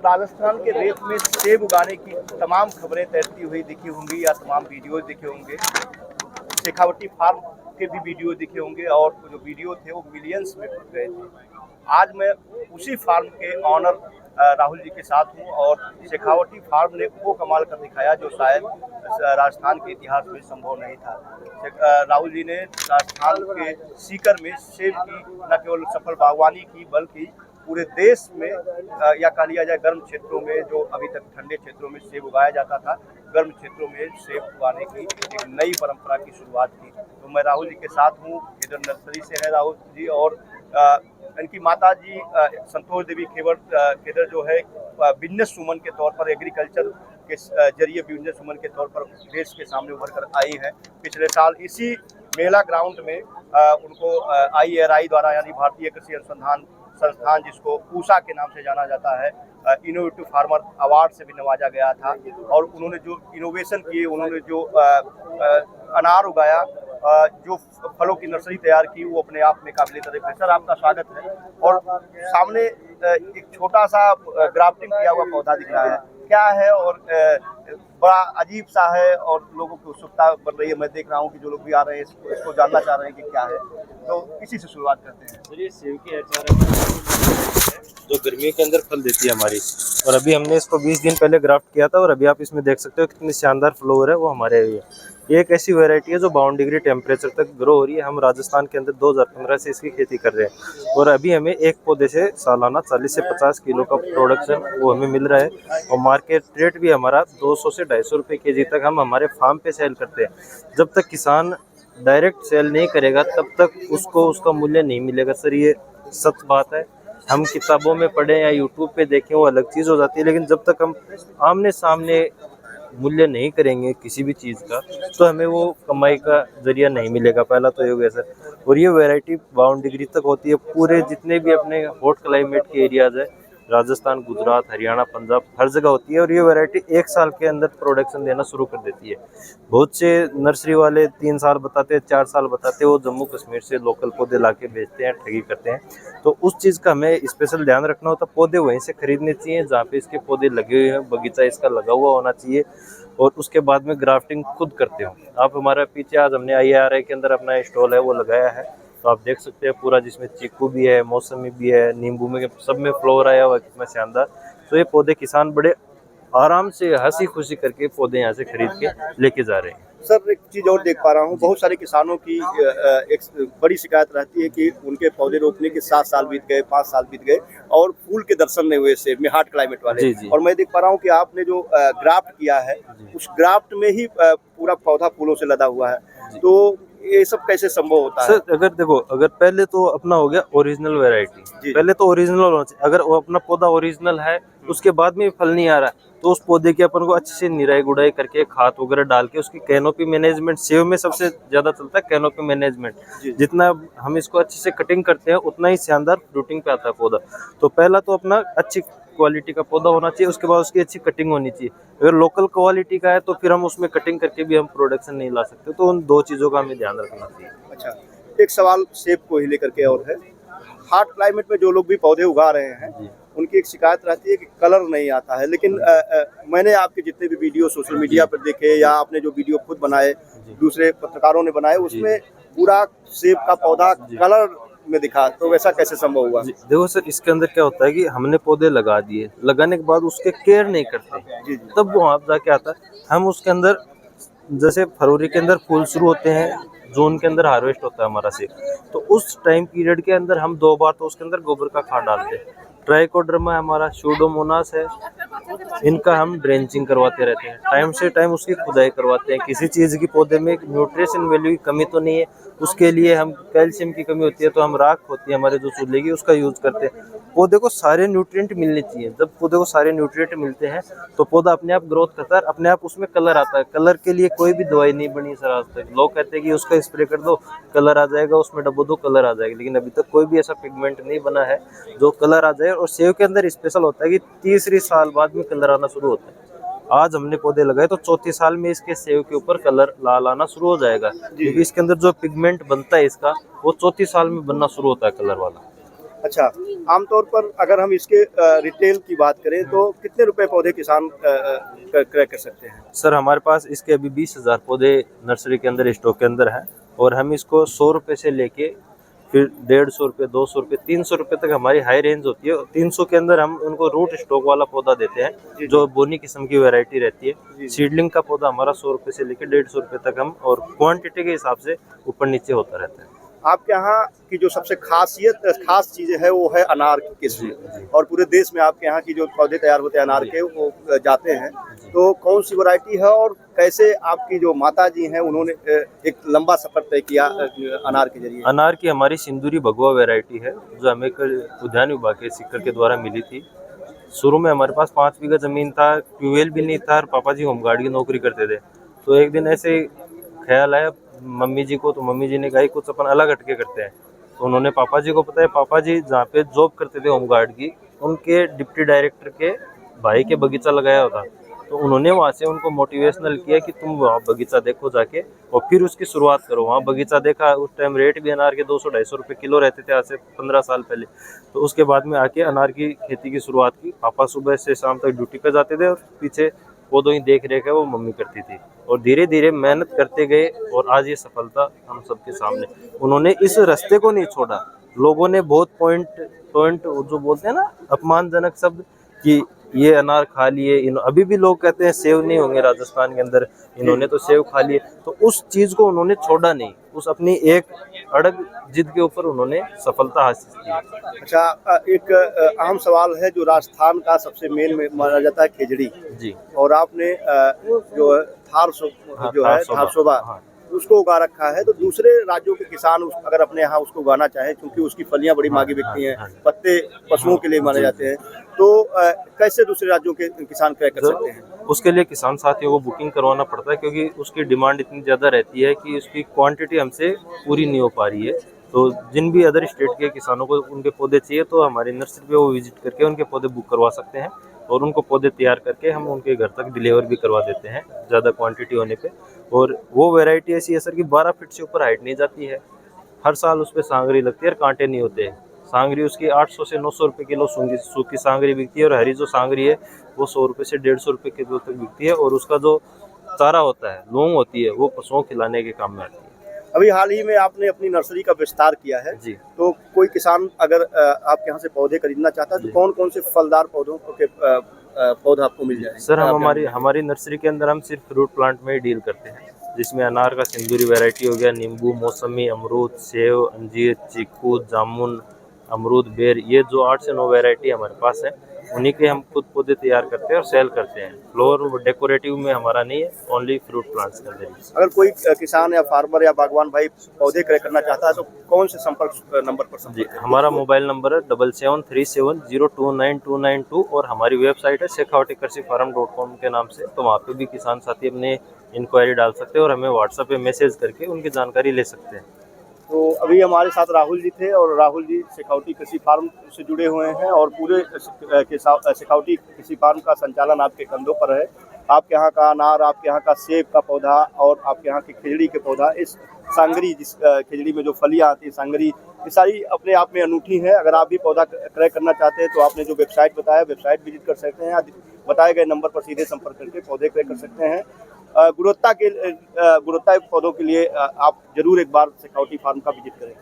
राजस्थान के रेत में सेब उगाने की तमाम खबरें तैरती हुई दिखी होंगी या तमाम वीडियो दिखे होंगे। शेखावटी फार्म के भी वीडियो दिखे होंगे और जो वीडियो थे वो मिलियंस में पहुंच गए थे। आज मैं उसी फार्म के ऑनर राहुल जी के साथ हूं और शेखावटी फार्म ने वो कमाल कर दिखाया जो शायद राजस्थान के इतिहास में संभव नहीं था। राहुल जी ने राजस्थान के सीकर में सेब की न केवल सफल बागवानी की बल्कि पूरे देश में या कह लिया जाए गर्म क्षेत्रों में, जो अभी तक ठंडे क्षेत्रों में सेब उगाया जाता था, गर्म क्षेत्रों में सेब उगाने की एक नई परंपरा की शुरुआत की। तो मैं राहुल जी के साथ हूँ, इधर नर्सरी से है राहुल जी और इनकी माता जी संतोष देवी खेदर जो है बिजनेस वुमन के तौर पर, एग्रीकल्चर के जरिए बिजनेस वुमन के तौर पर देश के सामने उभर कर आई है। पिछले साल इसी मेला ग्राउंड में उनको IRI द्वारा यानी भारतीय कृषि अनुसंधान संस्थान, जिसको पूसा के नाम से जाना जाता है, इनोवेटिव फार्मर अवार्ड से भी नवाजा गया था। और उन्होंने जो इनोवेशन किए, उन्होंने जो अनार उगाया, जो फलों की नर्सरी तैयार की, वो अपने आप में काबिल तारीफ है। सर, आपका स्वागत है। और सामने एक छोटा सा ग्राफ्टिंग किया हुआ पौधा दिख रहा है, क्या है और बड़ा अजीब सा है और लोगों की उत्सुकता बढ़ रही है। मैं देख रहा हूँ कि जो लोग भी आ रहे हैं इसको जानना चाह रहे हैं कि क्या है, तो इसी से शुरुआत करते हैं। सर, ये सेब की अचार जो गर्मियों के अंदर फल देती है हमारी, और अभी हमने इसको 20 दिन पहले ग्राफ्ट किया था और अभी आप इसमें देख सकते हो कितनी शानदार फ्लोर है वो हमारे। ये एक ऐसी वैरायटी है जो 52 डिग्री टेम्परेचर तक ग्रो हो रही है। हम राजस्थान के अंदर 2015 से इसकी खेती कर रहे हैं और अभी हमें एक पौधे से सालाना 40 से 50 किलो का प्रोडक्शन वो हमें मिल रहा है और मार्केट रेट भी हमारा 200 से 250 रुपये केजी तक हम हमारे फार्म पे सेल करते हैं। जब तक किसान डायरेक्ट सेल नहीं करेगा तब तक उसको उसका मूल्य नहीं मिलेगा। सर, ये सच बात है। हम किताबों में पढ़ें या यूट्यूब पे देखें वो अलग चीज़ हो जाती है, लेकिन जब तक हम आमने सामने मूल्य नहीं करेंगे किसी भी चीज़ का तो हमें वो कमाई का जरिया नहीं मिलेगा। पहला तो ये हो गया सर। और ये वैरायटी 52 डिग्री तक होती है। पूरे जितने भी अपने हॉट क्लाइमेट के एरियाज़ है, राजस्थान, गुजरात, हरियाणा, पंजाब, हर जगह होती है और ये वैरायटी 1 साल के अंदर प्रोडक्शन देना शुरू कर देती है। बहुत से नर्सरी वाले 3 साल बताते हैं, 4 साल बताते हैं, वो जम्मू कश्मीर से लोकल पौधे लाके बेचते हैं, ठगी करते हैं। तो उस चीज़ का हमें स्पेशल ध्यान रखना होता है। पौधे वहीं से खरीदने चाहिए जहाँ पे इसके पौधे लगे हुए हैं, बगीचा इसका लगा हुआ होना चाहिए और उसके बाद में ग्राफ्टिंग खुद करते हो आप। हमारा पीछे आज हमने IRI के अंदर अपना स्टॉल है वो लगाया है, तो आप देख सकते हैं पूरा, जिसमें चीकू भी है, मौसमी भी है, नींबू में, सब में फ्लोर आया हुआ है, कितना शानदार। तो ये पौधे किसान बड़े आराम से हंसी खुशी करके पौधे यहाँ से खरीद के लेके जा रहे हैं। सर, एक चीज़ और देख पा रहा हूँ, बहुत सारे किसानों की एक बड़ी शिकायत रहती है कि उनके पौधे रोपने के 7 साल बीत गए, 5 साल बीत गए और फूल के दर्शन नहीं हुए सेब में, हॉट क्लाइमेट वाले। जी। और मैं देख पा रहा हूँ कि आपने जो ग्राफ्ट किया है उस ग्राफ्ट में ही पूरा पौधा फूलों से लदा हुआ है, तो ये सब कैसे संभव होता है? सर, अगर देखो, अगर पहले तो अपना हो गया ओरिजिनल वैरायटी, पहले तो ओरिजिनल होना चाहिए। अगर वो अपना पौधा ओरिजिनल है उसके बाद में फल नहीं आ रहा है तो उस पौधे की अपन को अच्छे से निराई गुड़ाई करके खाद वगैरह डाल के उसकी कैनोपी मैनेजमेंट, सेव में सबसे ज्यादा चलता है कैनोपी मैनेजमेंट। जितना हम इसको अच्छे से कटिंग करते हैं उतना ही शानदार फ्रूटिंग पे आता है पौधा। तो पहला तो अपना अच्छी क्वालिटी का पौधा होना चाहिए, उसके बाद उसकी अच्छी कटिंग होनी चाहिए। अगर लोकल क्वालिटी का है तो फिर हम उसमें कटिंग करके भी हम प्रोडक्शन नहीं ला सकते, तो उन 2 चीज़ों का हमें ध्यान रखना चाहिए। अच्छा, एक सवाल सेब को ही लेकर के और है, हॉट क्लाइमेट में जो लोग भी पौधे उगा रहे हैं उनकी एक शिकायत रहती है कि कलर नहीं आता है, लेकिन मैंने आपके जितने भी वीडियो सोशल मीडिया पर देखे या आपने जो वीडियो खुद बनाए, दूसरे पत्रकारों ने बनाए, उसमें पूरा सेब का पौधा कलर में दिखा, तो वैसा कैसे संभव हुआ? देखो सर, इसके अंदर क्या होता है कि हमने पौधे लगा दिए, लगाने के बाद उसके केयर नहीं करते, तब वो आप जाके आता है। हम उसके अंदर जैसे फरवरी के अंदर फूल शुरू होते हैं, जून के अंदर हार्वेस्ट होता है हमारा सेब, तो उस टाइम पीरियड के अंदर हम 2 बार तो उसके अंदर गोबर का खाद डालते हैं। ट्राइकोडर्मा हमारा, स्यूडोमोनास है, इनका हम ड्रेंचिंग करवाते रहते हैं, टाइम से टाइम उसकी खुदाई करवाते हैं। किसी चीज़ की पौधे में न्यूट्रिशन वैल्यू की कमी तो नहीं है, उसके लिए हम कैल्शियम की कमी होती है तो हम राख होती है हमारे जो चूल्हे की, उसका यूज़ करते हैं। पौधे को सारे न्यूट्रिएंट मिलने चाहिए। जब पौधे को सारे न्यूट्रिएंट मिलते हैं तो पौधा अपने आप ग्रोथ करता है, अपने आप उसमें कलर आता है। कलर के लिए कोई भी दवाई नहीं बनी सर आज तक। लोग कहते हैं कि उसका स्प्रे कर दो कलर आ जाएगा, उसमें डबो दो कलर आ जाएगा, लेकिन अभी तक कोई भी ऐसा पिगमेंट नहीं बना है जो कलर आ जाए। और सेब के अंदर स्पेशल होता है कि तीसरी साल बाद में कलर आना शुरू होता है। आज हमने पौधे लगाए तो चौथी साल में इसके सेब के ऊपर कलर लाल आना शुरू हो जाएगा, क्योंकि इसके अंदर जो पिगमेंट बनता है इसका वो चौथी साल में बनना शुरू होता है कलर वाला। अच्छा, आमतौर पर अगर हम इसके रिटेल की बात करें तो कितने रुपए पौधे किसान क्रय कर सकते हैं? सर हमारे पास इसके अभी 20,000 पौधे नर्सरी के अंदर स्टॉक के अंदर है और हम इसको 100 रुपये से लेके फिर 150 रुपये, 200 रुपये, 300 रुपये तक हमारी हाई रेंज होती है। 300 के अंदर हम उनको रूट स्टॉक वाला पौधा देते हैं जो बोनी किस्म की वैरायटी रहती है। सीडलिंग का पौधा हमारा 100 रुपये से लेकर 150 रुपये तक हम और क्वांटिटी के हिसाब से ऊपर नीचे होता रहता है। आपके यहाँ की जो सबसे खास चीज़ है वो है अनार की किस्म, और पूरे देश में आपके यहाँ की जो पौधे तैयार होते हैं अनार के वो जाते हैं, तो कौन सी वैरायटी है और कैसे आपकी जो माता जी हैं उन्होंने एक लंबा सफर तय किया अनार के जरिए? अनार की हमारी सिंदूरी भगवा वैरायटी है जो हमें उद्यान विभाग के सिक्कर के द्वारा मिली थी। शुरू में हमारे पास 5 बीघा जमीन था, ट्यूबवेल भी नहीं था और पापा जी होमगार्ड की नौकरी करते थे। तो एक दिन ऐसे ख्याल आया मम्मी जी को, तो मम्मी जी ने कहा कुछ अपन अलग हटके करते हैं। तो उन्होंने पापा जी को बताया। पापा जी जहाँ पे जॉब करते थे होमगार्ड की, उनके डिप्टी डायरेक्टर के भाई के बगीचा लगाया होता, तो उन्होंने वहाँ से उनको मोटिवेशनल किया कि तुम वहाँ बगीचा देखो जाके और फिर उसकी शुरुआत करो। वहाँ बगीचा देखा, उस टाइम रेट भी अनार के 200-250 रुपये किलो रहते थे आज से 15 साल पहले। तो उसके बाद में आके अनार की खेती की शुरुआत की। पापा सुबह से शाम तक ड्यूटी पे जाते थे और पीछे पौधों ही देख रेख है वो मम्मी करती थी और धीरे धीरे मेहनत करते गए और आज ये सफलता हम सबके सामने। उन्होंने इस रास्ते को नहीं छोड़ा। लोगों ने बहुत पॉइंट जो बोलते हैं ना अपमानजनक शब्द कि ये अनार खा लिए, अभी भी लोग कहते हैं सेव नहीं होंगे राजस्थान के अंदर, इन्होंने तो सेव खा लिए। तो उस चीज को उन्होंने छोड़ा नहीं, उस अपनी एक अड़ग जिद के ऊपर उन्होंने सफलता हासिल की। अच्छा, एक अहम सवाल है जो राजस्थान का सबसे मेन माना जाता है खिचड़ी जी, और आपने जो थार शोभा उसको उगा रखा है, तो दूसरे राज्यों के किसान अगर अपने यहाँ उसको उगाना चाहे, क्योंकि उसकी फलियां बड़ी महंगी बिकती हैं, पत्ते पशुओं के लिए माने जाते हैं, तो कैसे दूसरे राज्यों के किसान क्रय कर सकते हैं? उसके लिए किसान साथियों को बुकिंग करवाना पड़ता है क्योंकि उसकी डिमांड इतनी ज़्यादा रहती है कि उसकी क्वांटिटी हमसे पूरी नहीं हो पा रही है। तो जिन भी अदर स्टेट के किसानों को उनके पौधे चाहिए तो हमारी नर्सरी पे वो विजिट करके उनके पौधे बुक करवा सकते हैं और उनको पौधे तैयार करके हम उनके घर तक डिलीवर भी करवा देते हैं ज़्यादा क्वांटिटी होने पे। और वो वैरायटी ऐसी है सर कि 12 फीट से ऊपर हाइट नहीं जाती है। हर साल उस पर सांगरी लगती है और कांटे नहीं होते हैं। सांगरी उसकी 800 से 900 रुपये किलो सूखी सांगरी बिकती है और हरी जो सांगरी है वो 100 रुपये से 150 रुपये किलो तक बिकती है। और उसका जो चारा होता है, लौंग होती है, वो पशुओं खिलाने के काम में आती है। अभी हाल ही में आपने अपनी नर्सरी का विस्तार किया है जी, तो कोई किसान अगर आपके यहाँ से पौधे खरीदना चाहता है तो कौन कौन से फलदार पौधों के पौधा आपको मिल जाए? सर हम हमारी नर्सरी के अंदर हम सिर्फ फ्रूट प्लांट में ही डील करते हैं, जिसमें अनार का सिंदूरी वैरायटी हो गया, नींबू, मौसमी, अमरूद, सेव, अंजीर, चीकू, जामुन, अमरूद, बेर, ये जो 8 से 9 वैरायटी हमारे पास है, उन्हीं के हम खुद पौधे तैयार करते हैं और सेल करते हैं। फ्लोर डेकोरेटिव में हमारा नहीं है, ओनली फ्रूट प्लांट्स के अंदर। अगर कोई किसान या फार्मर या बागवान भाई पौधे क्रय करना चाहता है तो कौन से संपर्क नंबर पर जी, हमारा मोबाइल नंबर है 7737029292 और हमारी वेबसाइट है शेखावटीकृषिफार्म.com के नाम से। तो वहाँ पे भी किसान साथी अपने इंक्वायरी डाल सकते हैं और हमें व्हाट्सएप पे मैसेज करके उनकी जानकारी ले सकते हैं। तो अभी हमारे साथ राहुल जी थे और राहुल जी शेखावटी कृषि फार्म से जुड़े हुए हैं और पूरे शेखावटी कृषि फार्म का संचालन आपके कंधों पर है। आपके यहाँ का अनार, आपके यहाँ का सेब का पौधा और आपके यहाँ की खिचड़ी के पौधा, इस सांगरी जिस खिचड़ी में जो फलियाँ आती है सांगरी, ये सारी अपने आप में अनूठी है। अगर आप भी पौधा क्रय करना चाहते हैं तो आपने जो वेबसाइट बताया, वेबसाइट विजिट कर सकते हैं, बताए गए नंबर पर सीधे संपर्क करके पौधे क्रय कर सकते हैं। गुणवत्ता पौधों के लिए आप जरूर एक बार शेखावटी फार्म का विजिट करें।